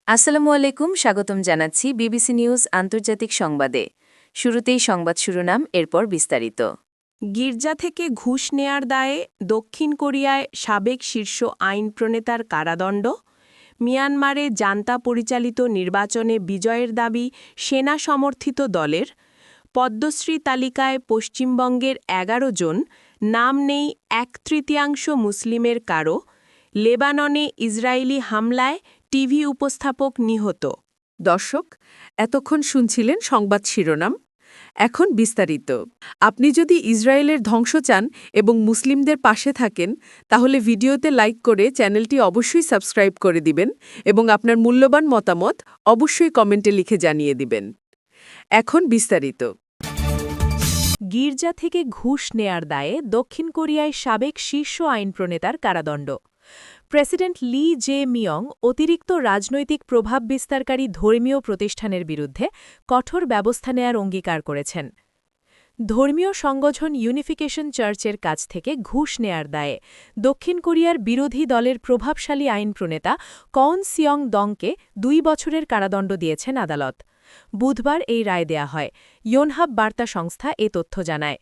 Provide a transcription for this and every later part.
আসসালামু আলাইকুম, স্বাগতম জানাচ্ছি বিবিসি নিউজ আন্তর্জাতিক সংবাদে। শুরুতেই সংবাদ শিরোনাম, এরপর বিস্তারিত। গির্জা থেকে ঘুষ নেয়ার দায়ে দক্ষিণ কোরিয়ায় সাবেক শীর্ষ আইন প্রণেতার কারাদণ্ড। মিয়ানমারে জান্তা পরিচালিত নির্বাচনে বিজয়ের দাবি সেনা সমর্থিত দলের। পদ্মশ্রী তালিকায় পশ্চিমবঙ্গের ১১ জন, নাম নেই ১/৩ মুসলিমের কারো। লেবাননে ইসরায়েলি হামলায় টিভি উপস্থাপক নিহত। দর্শক, এতক্ষণ শুনছিলেন সংবাদ শিরোনাম। এখন বিস্তারিত। আপনি যদি ইসরায়েলের ধ্বংস চান এবং মুসলিমদের পাশে থাকেন, তাহলে ভিডিওতে লাইক করে চ্যানেলটি অবশ্যই সাবস্ক্রাইব করে দিবেন এবং আপনার মূল্যবান মতামত অবশ্যই কমেন্টে লিখে জানিয়ে দিবেন। এখন বিস্তারিত। গির্জা থেকে ঘুষ নেয়ার দায়ে দক্ষিণ কোরিয়ায় সাবেক শীর্ষ আইন প্রণেতার কারাদণ্ড। প্রেসিডেন্ট লি জে মিয়ং অতিরিক্ত রাজনৈতিক প্রভাব বিস্তারকারী ধর্মীয় প্রতিষ্ঠানের বিরুদ্ধে কঠোর ব্যবস্থা নেয়ার অঙ্গীকার করেছেন। ধর্মীয় সংগঠন ইউনিফিকেশন চার্চের কাছ থেকে ঘুষ নেয়ার দায়ে দক্ষিণ কোরিয়ার বিরোধী দলের প্রভাবশালী আইন প্রণেতা কন সিয়ং দংকে ২ বছরের কারাদণ্ড দিয়েছেন আদালত। বুধবার এই রায় দেয়া হয়। ইয়োনহাব বার্তা সংস্থা এ তথ্য জানায়।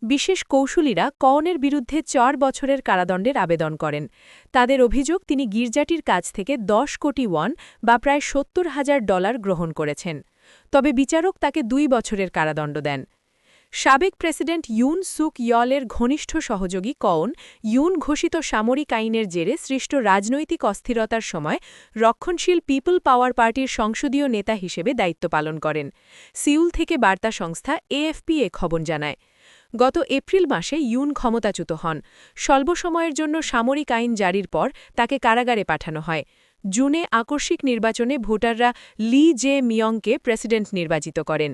বিশেষ কৌশলীরা কওনের বিরুদ্ধে ৪ বছরের কারাদণ্ডের আবেদন করেন। তাদের অভিযোগ, তিনি গির্জাটির কাছ থেকে ১০ কোটি ওয়ান বা প্রায় $৭০,০০০ গ্রহণ করেছেন। তবে বিচারক তাকে ২ বছরের কারাদণ্ড দেন। সাবেক প্রেসিডেন্ট ইউন সুক ইয়লের ঘনিষ্ঠ সহযোগী কওন ইউন ঘোষিত সামরিক আইনের জেরে সৃষ্ট রাজনৈতিক অস্থিরতার সময় রক্ষণশীল পিপল পাওয়ার পার্টির সংসদীয় নেতা হিসেবে দায়িত্ব পালন করেন। সিউল থেকে বার্তা সংস্থা এএফপি এ খবর জানায়। গত এপ্রিল মাসে ইউন ক্ষমতাচ্যুত হন। স্বল্প সময়ের জন্য সামরিক আইন জারির পর তাকে কারাগারে পাঠানো হয়। জুনে আকস্মিক নির্বাচনে ভোটাররা লি জে মিয়ংকে প্রেসিডেন্ট নির্বাচিত করেন।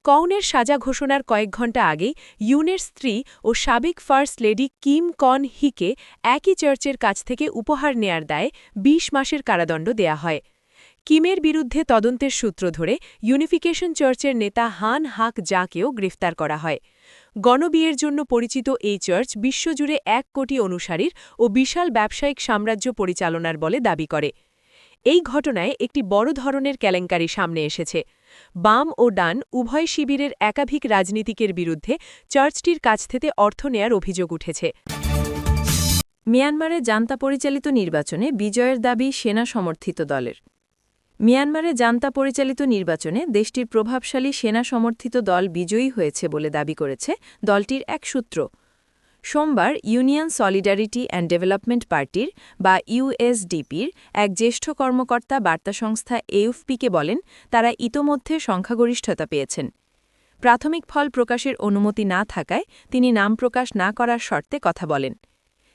কওনের সাজা ঘোষণার কয়েক ঘণ্টা আগেই ইউনের স্ত্রী ও সাবেক ফার্স্ট লেডি কিম কন হিকে একই চার্চের কাছ থেকে উপহার নেয়ার দায়ে ২০ মাসের কারাদণ্ড দেয়া হয়। কিমের বিরুদ্ধে তদন্তের সূত্র ধরে ইউনিফিকেশন চার্চের নেতা হান হাক জাকেও গ্রেফতার করা হয়। গণবিয়ের জন্য পরিচিত এই চার্চ বিশ্বজুড়ে ১ কোটি অনুসারীর ও বিশাল ব্যবসায়িক সাম্রাজ্য পরিচালনার বলে দাবি করে। এই ঘটনায় একটি বড় ধরনের কেলেঙ্কারি সামনে এসেছে। বাম ও ডান উভয় শিবিরের একাধিক রাজনীতিকের বিরুদ্ধে চার্চটির কাছ থেকে অর্থ নেয়ার অভিযোগ উঠেছে। মিয়ানমারে জান্তা পরিচালিত নির্বাচনে বিজয়ের দাবি সেনা সমর্থিত দলের। মিয়ানমারে জান্তা পরিচালিত নির্বাচনে দেশটির প্রভাবশালী সেনা সমর্থিত দল বিজয়ী হয়েছে বলে দাবি করেছে দলটির এক সূত্র। সোমবার ইউনিয়ন সলিডারিটি অ্যান্ড ডেভেলপমেন্ট পার্টির বা ইউএসডিপির এক জ্যেষ্ঠ কর্মকর্তা বার্তা সংস্থা এএফপিকে বলেন, তারা ইতোমধ্যে সংখ্যাগরিষ্ঠতা পেয়েছেন। প্রাথমিক ফল প্রকাশের অনুমতি না থাকায় তিনি নাম প্রকাশ না করার শর্তে কথা বলেন।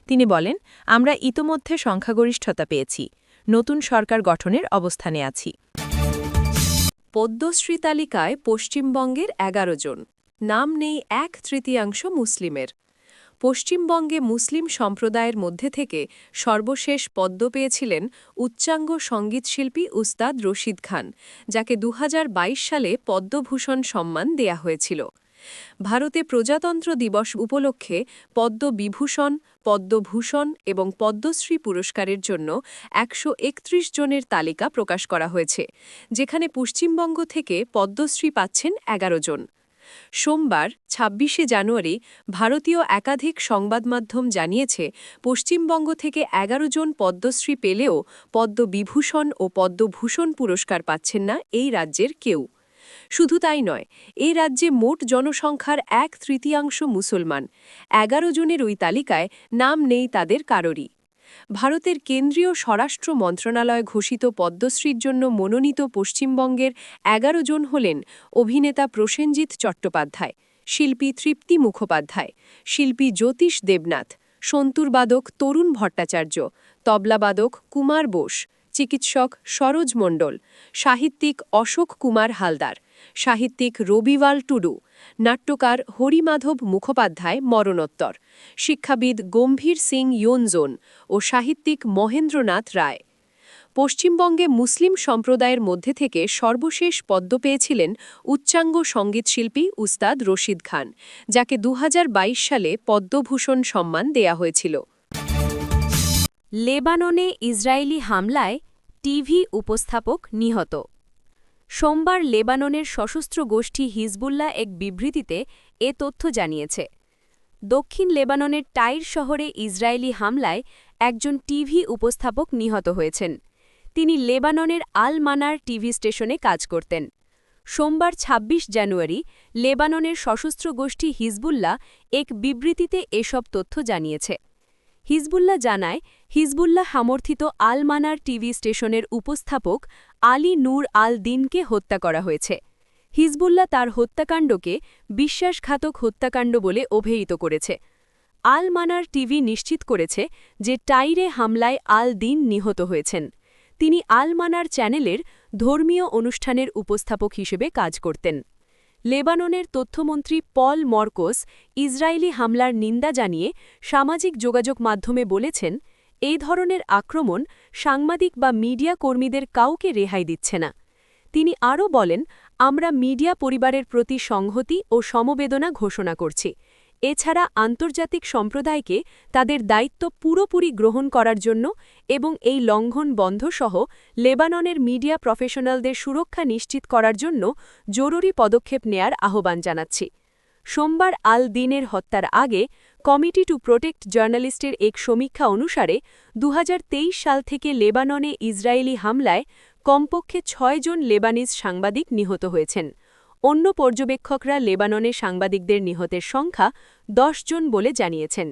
তিনি বলেন, আমরা ইতোমধ্যে সংখ্যাগরিষ্ঠতা পেয়েছি, নতুন সরকার গঠনের অবস্থানে আছি। পদ্মশ্রী তালিকায় পশ্চিমবঙ্গের ১১ জন, নাম নেই ১/৩ মুসলিমের। পশ্চিমবঙ্গে মুসলিম সম্প্রদায়ের মধ্যে থেকে সর্বশেষ পদ্ম পেয়েছিলেন উচ্চাঙ্গ সঙ্গীতশিল্পী উস্তাদ রশিদ খান, যাকে ২০২২ সালে পদ্মভূষণ সম্মান দেয়া হয়েছিল। ভারতে প্রজাতন্ত্র দিবস উপলক্ষে পদ্মবিভূষণ, পদ্মভূষণ এবং পদ্মশ্রী পুরস্কারের জন্য ১৩১ জনের তালিকা প্রকাশ করা হয়েছে, যেখানে পশ্চিমবঙ্গ থেকে পদ্মশ্রী পাচ্ছেন ১১ জন। সোমবার ২৬শে জানুয়ারি ভারতীয় একাধিক সংবাদমাধ্যম জানিয়েছে, পশ্চিমবঙ্গ থেকে ১১ জন পদ্মশ্রী পেলেও পদ্মবিভূষণ ও পদ্মভূষণ পুরস্কার পাচ্ছেন না এই রাজ্যের কেউ। শুধু তাই নয়, এই রাজ্যে মোট জনসংখ্যার ১/৩ মুসলমান। ১১ জনের ওই তালিকায় নাম নেই তাদের কারোরই। ভারতের কেন্দ্রীয় স্বরাষ্ট্র মন্ত্রণালয় ঘোষিত পদ্মশ্রীর জন্য মনোনীত পশ্চিমবঙ্গের ১১ জন হলেন অভিনেতা প্রসেনজিৎ চট্টোপাধ্যায়, শিল্পী তৃপ্তি মুখোপাধ্যায়, শিল্পী জ্যোতিষ দেবনাথ, সন্তুরবাদক তরুণ ভট্টাচার্য, তবলাবাদক কুমার বোস, চিকিৎসক সরোজ মণ্ডল, সাহিত্যিক অশোক কুমার হালদার, সাহিত্যিক রবিওয়াল টুডু, নাট্যকার হরিমাধব মুখোপাধ্যায় মরণোত্তর, শিক্ষাবিদ গম্ভীর সিং ইয়োনজোন ও সাহিত্যিক মহেন্দ্রনাথ রায়। পশ্চিমবঙ্গে মুসলিম সম্প্রদায়ের মধ্যে থেকে সর্বশেষ পদ্ম পেয়েছিলেন উচ্চাঙ্গ সঙ্গীতশিল্পী উস্তাদ রশিদ খান, যাকে ২০২২ সালে পদ্মভূষণ সম্মান দেয়া হয়েছিল। লেবাননে ইসরায়েলি হামলায় টিভি উপস্থাপক নিহত। সোমবার লেবাননের সশস্ত্র গোষ্ঠী হিজবুল্লাহ এক বিবৃতিতে এ তথ্য জানিয়েছে। দক্ষিণ লেবাননের টাইর শহরে ইসরায়েলি হামলায় একজন টিভি উপস্থাপক নিহত হয়েছেন। তিনি লেবাননের আল মানার টিভি স্টেশনে কাজ করতেন। সোমবার ২৬ জানুয়ারি লেবাননের সশস্ত্র গোষ্ঠী হিজবুল্লাহ এক বিবৃতিতে এসব তথ্য জানিয়েছে। হিজবুল্লাহ জানায়, হিজবুল্লাহ সমর্থিত আল মানার টিভি স্টেশনের উপস্থাপক আলী নূর আল দিনকে হত্যা করা হয়েছে। হিজবুল্লাহ তার হত্যাকাণ্ডকে বিশ্বাসঘাতক হত্যাকাণ্ড বলে অভিহিত করেছে। আল মানার টিভি নিশ্চিত করেছে যে টাইরে হামলায় আল দিন নিহত হয়েছেন। তিনি আল মানার চ্যানেলের ধর্মীয় অনুষ্ঠানের উপস্থাপক হিসেবে কাজ করতেন। লেবাননের তথ্যমন্ত্রী পল মরকোস ইসরায়েলি হামলার নিন্দা জানিয়ে সামাজিক যোগাযোগ মাধ্যমে বলেছেন, এই ধরনের আক্রমণ সাংবাদিক বা মিডিয়া কর্মীদের কাউকে রেহাই দিচ্ছে না। তিনি আরও বলেন, আমরা মিডিয়া পরিবারের প্রতি সংহতি ও সমবেদনা ঘোষণা করছি। এছাড়া আন্তর্জাতিক সম্প্রদায়কে তাদের দায়িত্ব পুরোপুরি গ্রহণ করার জন্য এবং এই লঙ্ঘন বন্ধসহ লেবাননের মিডিয়া প্রফেশনালদের সুরক্ষা নিশ্চিত করার জন্য জরুরি পদক্ষেপ নেয়ার আহ্বান জানাচ্ছি। সোমবার আল দিনের হত্যার আগে কমিটি টু প্রোটেক্ট জার্নালিস্টের এক সমীক্ষা অনুসারে ২০২৩ সাল থেকে লেবাননে ইসরায়েলি হামলায় কমপক্ষে ৬ জন লেবানিজ সাংবাদিক নিহত হয়েছেন। অন্য পর্যবেক্ষকরা লেবাননে সাংবাদিকদের নিহতের সংখ্যা ১০ জন বলে জানিয়েছেন।